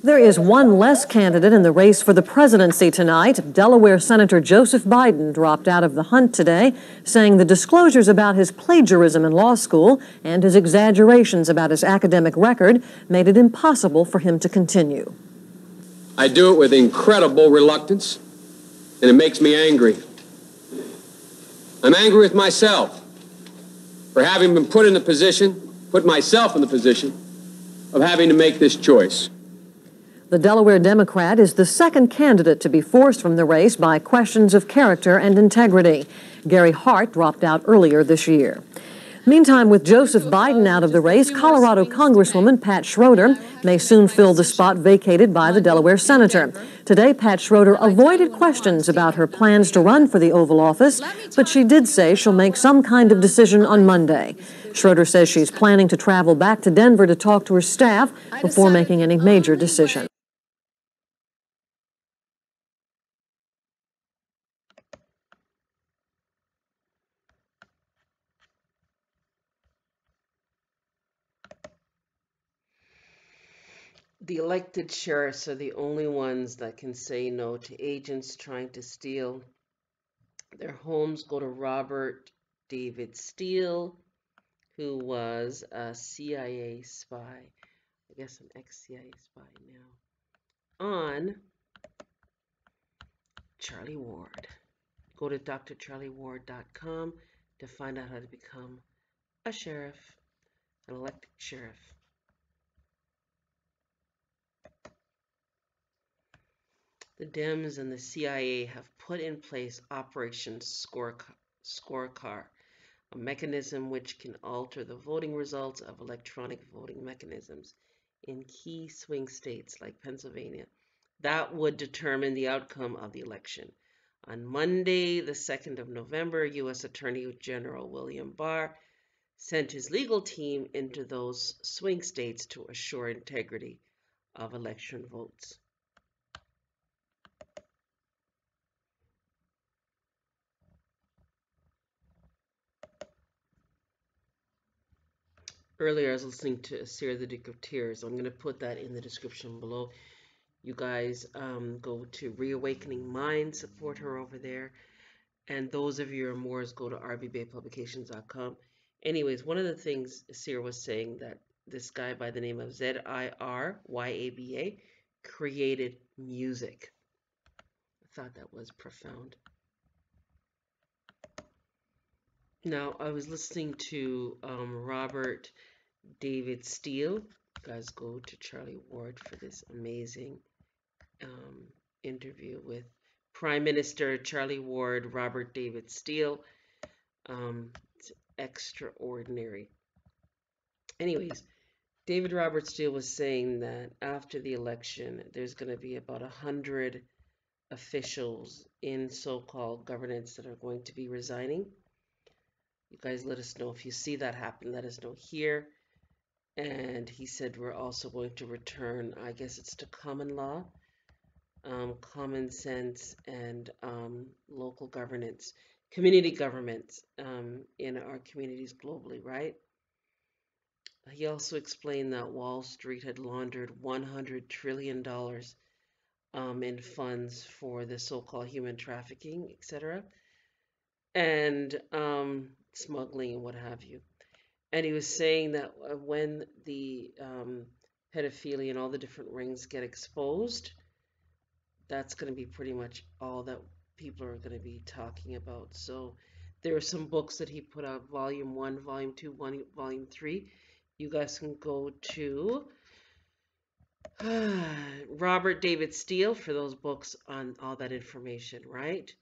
There is one less candidate in the race for the presidency tonight. Delaware Senator Joseph Biden dropped out of the hunt today, saying the disclosures about his plagiarism in law school and his exaggerations about his academic record made it impossible for him to continue. I do it with incredible reluctance, and it makes me angry. I'm angry with myself for having been put myself in the position of having to make this choice. The Delaware Democrat is the second candidate to be forced from the race by questions of character and integrity. Gary Hart dropped out earlier this year. Meantime, with Joseph Biden out of the race, Colorado Congresswoman Pat Schroeder may soon fill the spot vacated by the Delaware senator. Today, Pat Schroeder avoided questions about her plans to run for the Oval Office, but she did say she'll make some kind of decision on Monday. Schroeder says she's planning to travel back to Denver to talk to her staff before making any major decision. The elected sheriffs are the only ones that can say no to agents trying to steal their homes. Go to Robert David Steele, who was a CIA spy, I guess an ex-CIA spy now, on Charlie Ward. Go to drcharlieward.com to find out how to become a sheriff, an elected sheriff. The Dems and the CIA have put in place Operation Scorecard, a mechanism which can alter the voting results of electronic voting mechanisms in key swing states like Pennsylvania. That would determine the outcome of the election. On Monday, the 2nd of November, U.S. Attorney General William Barr sent his legal team into those swing states to assure integrity of election votes. Earlier, I was listening to Seer the Duke of Tears. I'm going to put that in the description below. You guys go to Reawakening Mind, support her over there. And those of you who are Moors, go to rbbaypublications.com. Anyways, one of the things Seer was saying that this guy by the name of ZIRYABA created music. I thought that was profound. Now, I was listening to Robert David Steele. You guys go to Charlie Ward for this amazing interview with Prime Minister Charlie Ward, Robert David Steele. It's extraordinary. Anyways, David Robert Steele was saying that after the election, there's going to be about 100 officials in so-called governance that are going to be resigning. You guys let us know if you see that happen. Let us know here. And he said we're also going to return, I guess it's to common law, common sense, and local governance, community governments in our communities globally, right? He also explained that Wall Street had laundered $100 trillion in funds for the so-called human trafficking, etc., and smuggling and what have you. And he was saying that when the pedophilia and all the different rings get exposed, that's going to be pretty much all that people are going to be talking about. So there are some books that he put out, Volume 1, Volume 2, Volume 3. You guys can go to Robert David Steele for those books on all that information, right?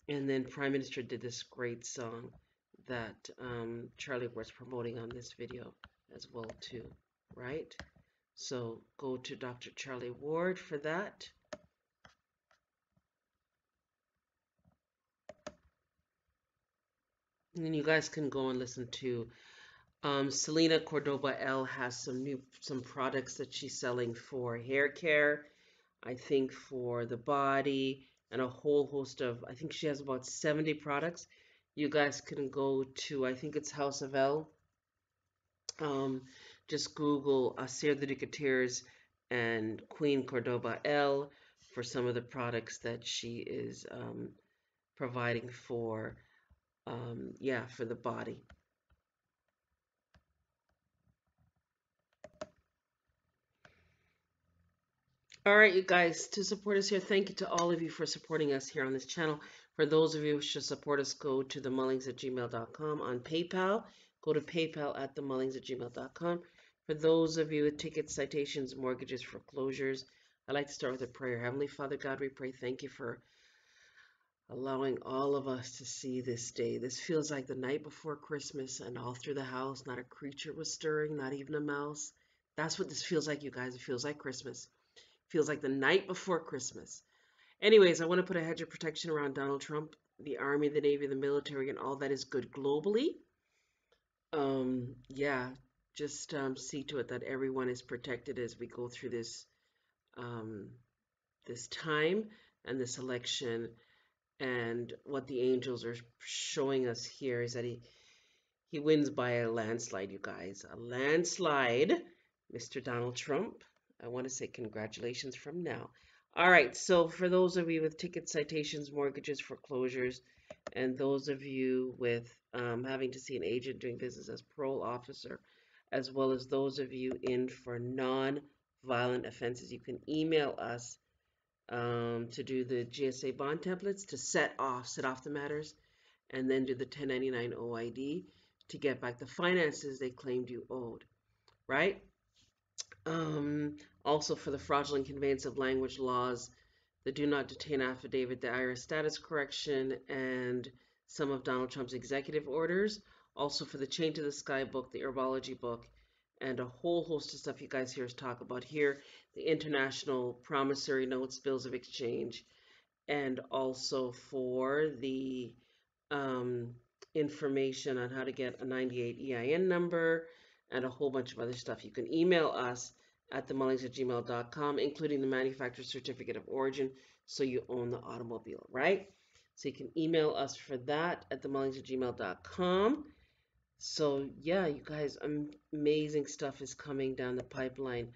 And then Prime Minister did this great song that Charlie was promoting on this video as well too, right? So go to Dr. Charlie Ward for that. And then you guys can go and listen to Selena Cordoba L has some products that she's selling for hair care, I think for the body, and a whole host of, I think she has about 70 products. You guys can go to, I think it's House of L. Just Google Seer the Duke of Tears and Queen Cordoba L for some of the products that she is providing for, for the body. All right, you guys, to support us here, thank you to all of you for supporting us here on this channel. For those of you who should support us, go to themullings@gmail.com on PayPal. Go to PayPal at themullings@gmail.com. For those of you with tickets, citations, mortgages, foreclosures, I'd like to start with a prayer. Heavenly Father God, we pray, thank you for allowing all of us to see this day. This feels like the night before Christmas, and all through the house, not a creature was stirring, not even a mouse. That's what this feels like, you guys. It feels like Christmas. Feels like the night before Christmas. Anyways, I want to put a hedge of protection around Donald Trump, the Army, the Navy, the military, and all that is good globally. Just see to it that everyone is protected as we go through this this time and this election. And what the angels are showing us here is that he wins by a landslide, you guys. A landslide, Mr. Donald Trump. I want to say congratulations from now. All right, so for those of you with tickets, citations, mortgages, foreclosures, and those of you with having to see an agent doing business as parole officer, as well as those of you in for non-violent offenses, you can email us to do the GSA bond templates to set off the matters, and then do the 1099 OID to get back the finances they claimed you owed, right? Also for the fraudulent conveyance of language laws, the do not detain affidavit, the IRS status correction, and some of Donald Trump's executive orders. Also for the Chain to the Sky book, the herbology book, and a whole host of stuff you guys hear us talk about here. The international promissory notes, bills of exchange, and also for the information on how to get a 98 EIN number and a whole bunch of other stuff. You can email us at themullings@gmail.com, including the manufacturer's certificate of origin, so you own the automobile, right? So you can email us for that at themullings@gmail.com. So yeah, you guys, amazing stuff is coming down the pipeline.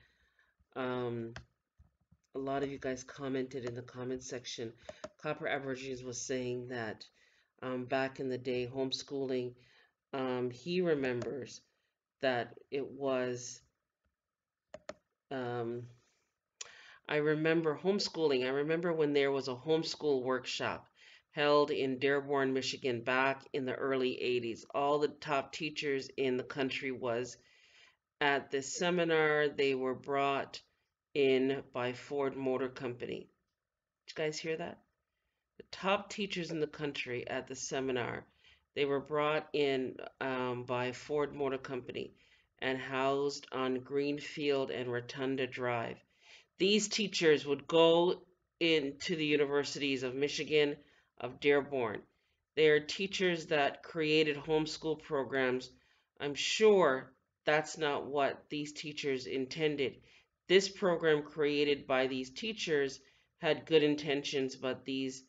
A lot of you guys commented in the comment section. Copper Aborigines was saying that back in the day, homeschooling, he remembers that it was, I remember homeschooling. I remember when there was a homeschool workshop held in Dearborn, Michigan back in the early 80s. All the top teachers in the country was at this seminar. They were brought in by Ford Motor Company. Did you guys hear that? The top teachers in the country at the seminar, they were brought in by Ford Motor Company and housed on Greenfield and Rotunda Drive. These teachers would go into the universities of Michigan, of Dearborn. They are teachers that created homeschool programs. I'm sure that's not what these teachers intended. This program created by these teachers had good intentions, but these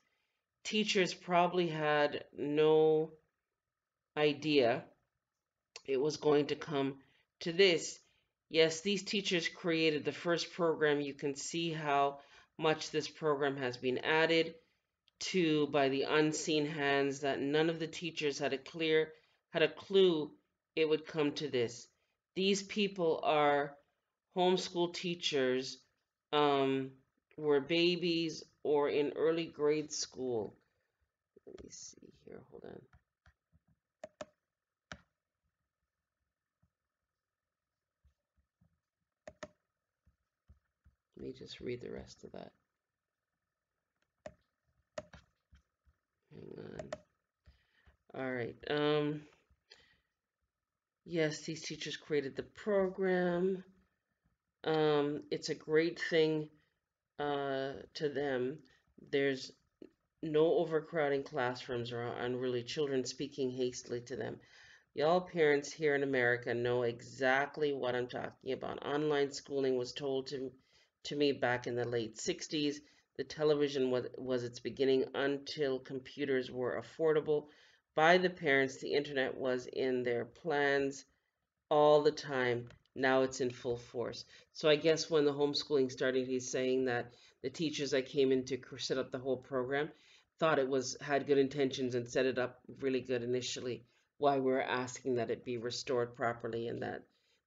teachers probably had no idea it was going to come to this. Yes, these teachers created the first program. You can see how much this program has been added to by the unseen hands, that none of the teachers had a clue it would come to this. These people are homeschool teachers, were babies or in early grade school. Let me see here, hold on. Let me just read the rest of that. Hang on. All right. Yes, these teachers created the program. It's a great thing to them. There's no overcrowding classrooms or unruly children speaking hastily to them. Y'all parents here in America know exactly what I'm talking about. Online schooling was told to me back in the late 60s. The television was its beginning until computers were affordable by the parents. The internet was in their plans all the time. Now it's in full force. So I guess when the homeschooling started, he's saying that the teachers that came in to set up the whole program thought it was had good intentions and set it up really good initially. Why we're asking that it be restored properly and that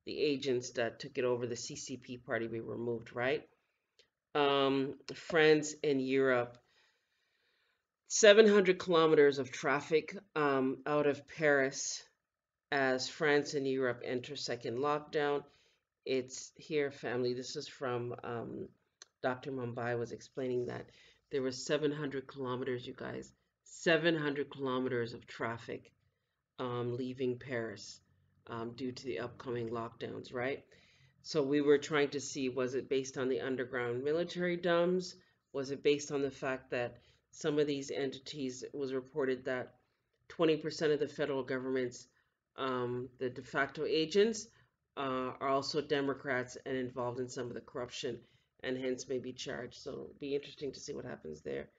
the agents that took it over, the CCP party, be removed, right? France and Europe, 700 kilometers of traffic out of Paris as France and Europe enter second lockdown. It's here, family. This is from Dr. Mumbai was explaining that there was 700 kilometers, you guys, 700 kilometers of traffic leaving Paris due to the upcoming lockdowns, right? So we were trying to see, was it based on the underground military dumps? Was it based on the fact that some of these entities, it was reported that 20% of the federal government's, the de facto agents, are also Democrats and involved in some of the corruption and hence may be charged. So it'll be interesting to see what happens there.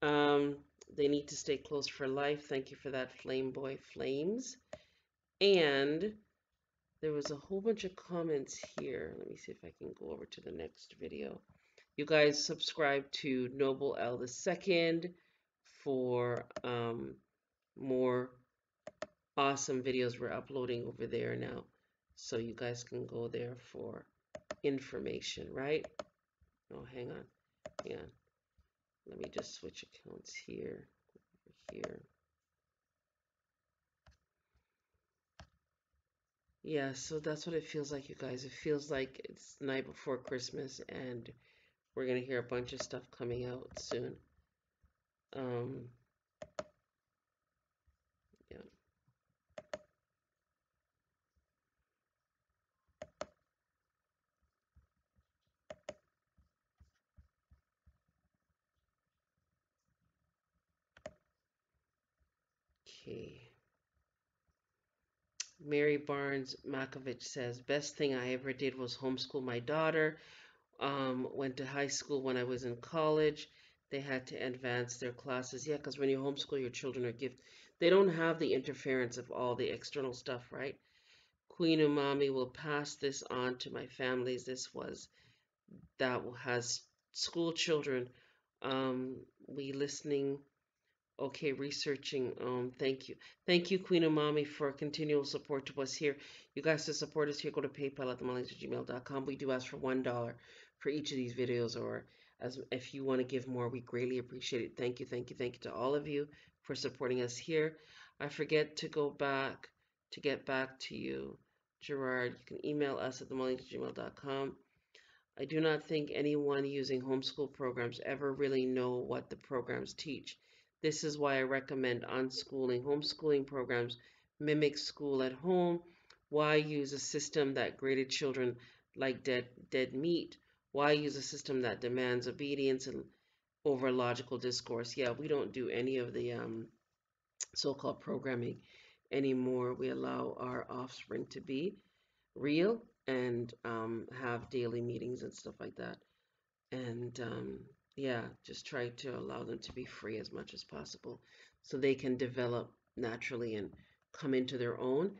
They need to stay close for life. Thank you for that, Flame Boy Flames. And there was a whole bunch of comments here. Let me see if I can go over to the next video. You guys subscribe to Noble L II for more awesome videos we're uploading over there now. So you guys can go there for information, right? Oh, hang on. Hang on. Let me just switch accounts here. Here. Yeah, so that's what it feels like, you guys. It feels like it's the night before Christmas and we're going to hear a bunch of stuff coming out soon. Yeah. Okay. Mary Barnes Makovich says, best thing I ever did was homeschool my daughter. Went to high school when I was in college. They had to advance their classes. Yeah, because when you homeschool, your children are gifted. They don't have the interference of all the external stuff, right? Queen Umami will pass this on to my families. That has school children. We listening. Okay, researching. Thank you. Thank you, Queen Umami, for continual support to us here. You guys to support us here, go to PayPal at themillennials@gmail.com. We do ask for $1 for each of these videos, or as if you want to give more, we greatly appreciate it. Thank you, thank you, thank you to all of you for supporting us here. I forget to go back to get back to you, Gerard. You can email us at themillennials@gmail.com. I do not think anyone using homeschool programs ever really know what the programs teach. This is why I recommend unschooling. Homeschooling programs mimic school at home. Why use a system that graded children like dead meat? Why use a system that demands obedience and over logical discourse? Yeah, we don't do any of the so-called programming anymore. We allow our offspring to be real and have daily meetings and stuff like that. And yeah, just try to allow them to be free as much as possible so they can develop naturally and come into their own.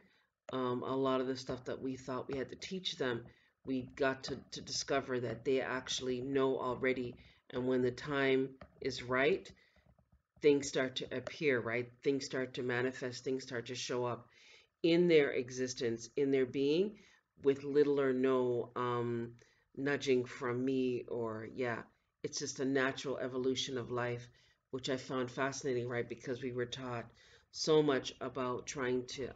A lot of the stuff that we thought we had to teach them, we got to discover that they actually know already. And when the time is right, things start to appear, right? Things start to manifest, things start to show up in their existence, in their being, with little or no nudging from me, or yeah, it's just a natural evolution of life, which I found fascinating, right? Because we were taught so much about trying to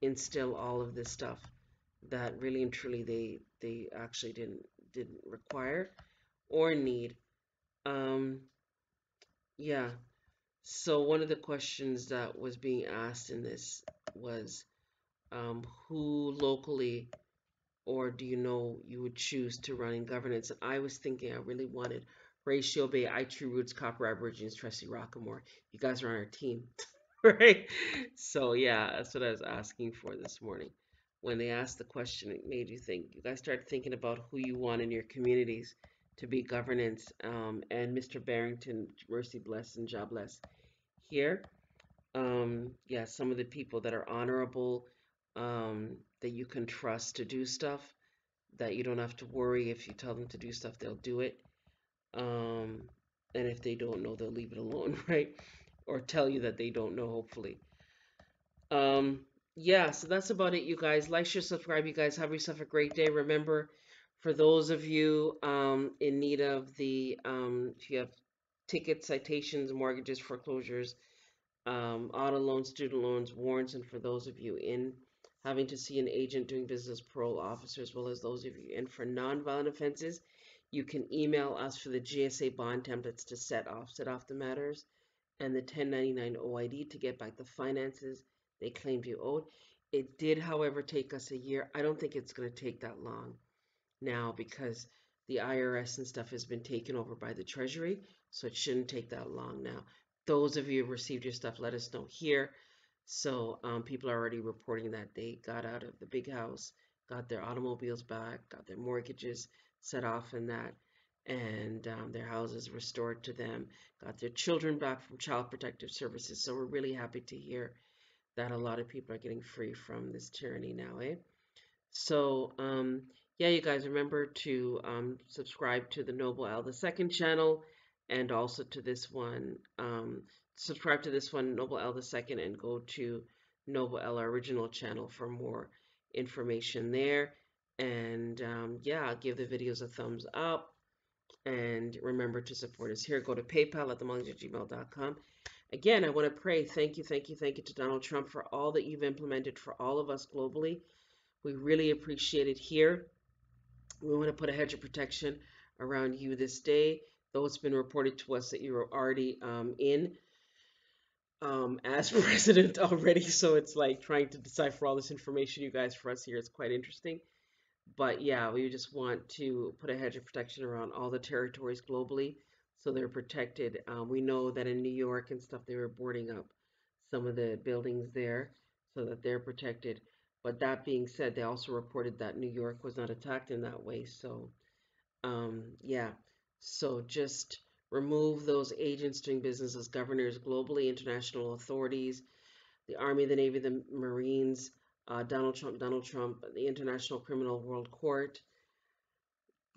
instill all of this stuff that really and truly they actually didn't require or need. Um, yeah. So one of the questions that was being asked in this was, who locally or do you know you would choose to run in governance? And I was thinking I really wanted Ray Shobey, I True Roots, Copper Aborigines, Tracy Rockamore. You guys are on our team, right? So yeah, that's what I was asking for this morning. When they asked the question, it made you think. You guys started thinking about who you want in your communities to be governance. And Mr. Barrington, mercy bless and job bless here. Yeah, some of the people that are honorable, that you can trust to do stuff, that you don't have to worry if you tell them to do stuff, they'll do it. And if they don't know, they'll leave it alone, right? Or tell you that they don't know, hopefully. Yeah, so that's about it, you guys. Like, share, subscribe, you guys. Have yourself a great day. Remember, for those of you in need of the, if you have tickets, citations, mortgages, foreclosures, auto loans, student loans, warrants, and for those of you in having to see an agent doing business, parole officer, as well as those of you in for nonviolent offenses, you can email us for the GSA bond templates to set off the matters and the 1099 OID to get back the finances they claimed you owed. It did, however, take us a year. I don't think it's going to take that long now because the IRS and stuff has been taken over by the Treasury, so it shouldn't take that long now. Those of you who received your stuff, let us know here. So people are already reporting that they got out of the big house, got their automobiles back, got their mortgages set off in that, and their houses restored to them, got their children back from Child Protective Services. So we're really happy to hear that a lot of people are getting free from this tyranny now, eh? So, yeah, you guys remember to subscribe to the Noble L II channel and also to this one. Subscribe to this one, Noble L II, and go to Noble L original channel for more information there. And yeah, give the videos a thumbs up. And remember to support us here. Go to PayPal at themonks@gmail.com. Again, I want to pray. Thank you, thank you, thank you to Donald Trump for all that you've implemented for all of us globally. We really appreciate it here. We want to put a hedge of protection around you this day, though it's been reported to us that you're already in as president already. So it's like trying to decipher all this information, you guys, for us here. It's quite interesting. But yeah, we just want to put a hedge of protection around all the territories globally so they're protected. We know that in New York and stuff, they were boarding up some of the buildings there so that they're protected. But that being said, they also reported that New York was not attacked in that way. So, yeah. So just remove those agents doing business as governors globally, international authorities, the Army, the Navy, the Marines, Donald Trump, the International Criminal World Court,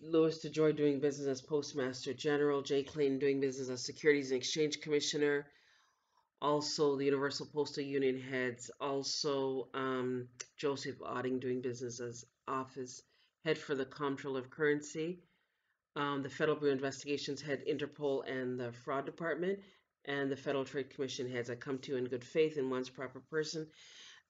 Louis DeJoy doing business as Postmaster General, Jay Clayton doing business as Securities and Exchange Commissioner, also the Universal Postal Union heads, also Joseph Otting doing business as Office Head for the Comptroller of Currency, the Federal Bureau of Investigations head, Interpol, and the Fraud Department, and the Federal Trade Commission heads. I come to you in good faith in one's proper person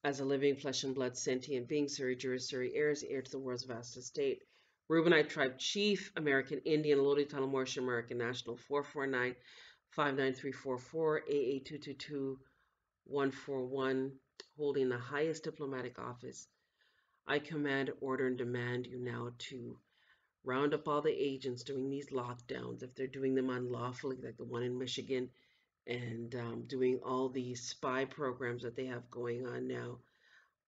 as a living flesh and blood sentient being, Suri Juris Suri heirs, heir to the world's vast estate. Reubenite Tribe Chief, American Indian, Lodi Talamorsh, American National, 449-59344, AA222-141, holding the highest diplomatic office. I command, order, and demand you now to round up all the agents doing these lockdowns, if they're doing them unlawfully, like the one in Michigan, and doing all these spy programs that they have going on now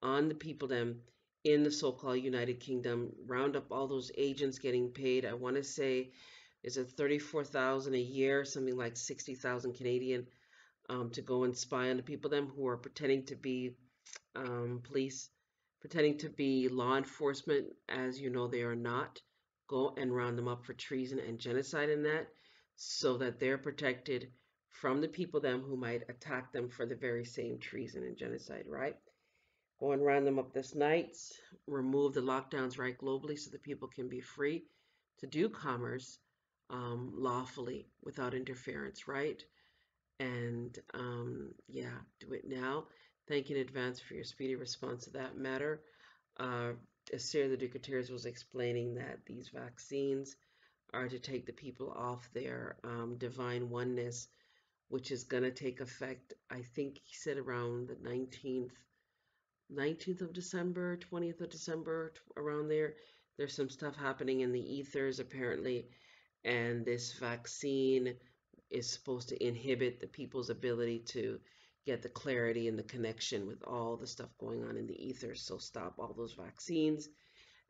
on the people them in the so-called United Kingdom. Round up all those agents getting paid. I want to say, is it 34,000 a year, something like 60,000 Canadian, to go and spy on the people them who are pretending to be police, pretending to be law enforcement, as you know they are not. Go and round them up for treason and genocide in that, so that they're protected from the people them who might attack them for the very same treason and genocide, right? Go and round them up this night, remove the lockdowns right globally so that people can be free to do commerce lawfully without interference, right? And yeah, do it now. Thank you in advance for your speedy response to that matter. Sarah the Ducateers was explaining that these vaccines are to take the people off their divine oneness, which is going to take effect, I think he said around the 19th of December, 20th of December, around there. There's some stuff happening in the ethers apparently, and this vaccine is supposed to inhibit the people's ability to get the clarity and the connection with all the stuff going on in the ethers. So stop all those vaccines,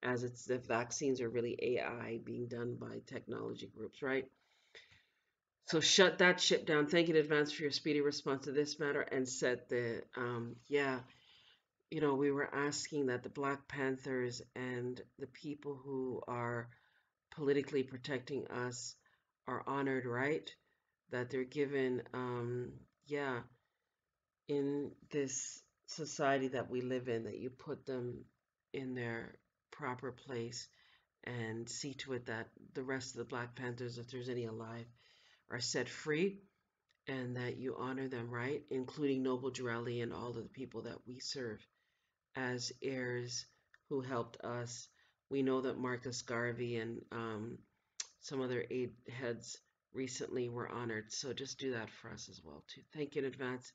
as it's the vaccines are really AI being done by technology groups, right? So shut that ship down. Thank you in advance for your speedy response to this matter, and set the yeah. you know, we were asking that the Black Panthers and the people who are politically protecting us are honored, right? That they're given, yeah, in this society that we live in, that you put them in their proper place and see to it that the rest of the Black Panthers, if there's any alive, are set free and that you honor them, right? Including Noble Dreeley and all of the people that we serve as heirs who helped us. We know that Marcus Garvey and some other aid heads recently were honored. So just do that for us as well, too. Thank you in advance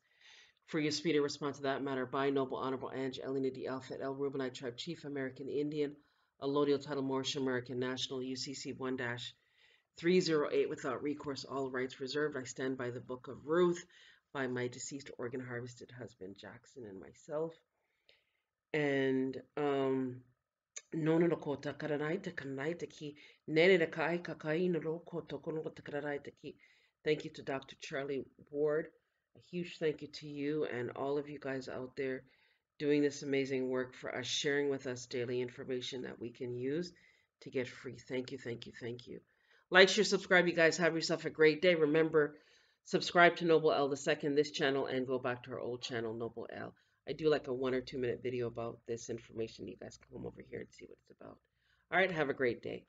for your speedy response to that matter. By Noble Honorable Ange Elena D. Alpha El Rubinite Tribe Chief, American Indian, Allodial Title Moorish American National, UCC 1-308, without recourse, all rights reserved. I stand by the Book of Ruth by my deceased organ harvested husband Jackson and myself. And no no ko takaraita kanaita ki nene kai kakai no ko tokono takaraita ki. Thank you to Dr. Charlie Ward. A huge thank you to you and all of you guys out there doing this amazing work for us, sharing with us daily information that we can use to get free. Thank you, thank you, thank you. Like, share, subscribe. You guys have yourself a great day. Remember, subscribe to Noble L II, this channel, and go back to our old channel, Noble L. I do like a 1 or 2 minute video about this information. You guys come over here and see what it's about. All right, have a great day.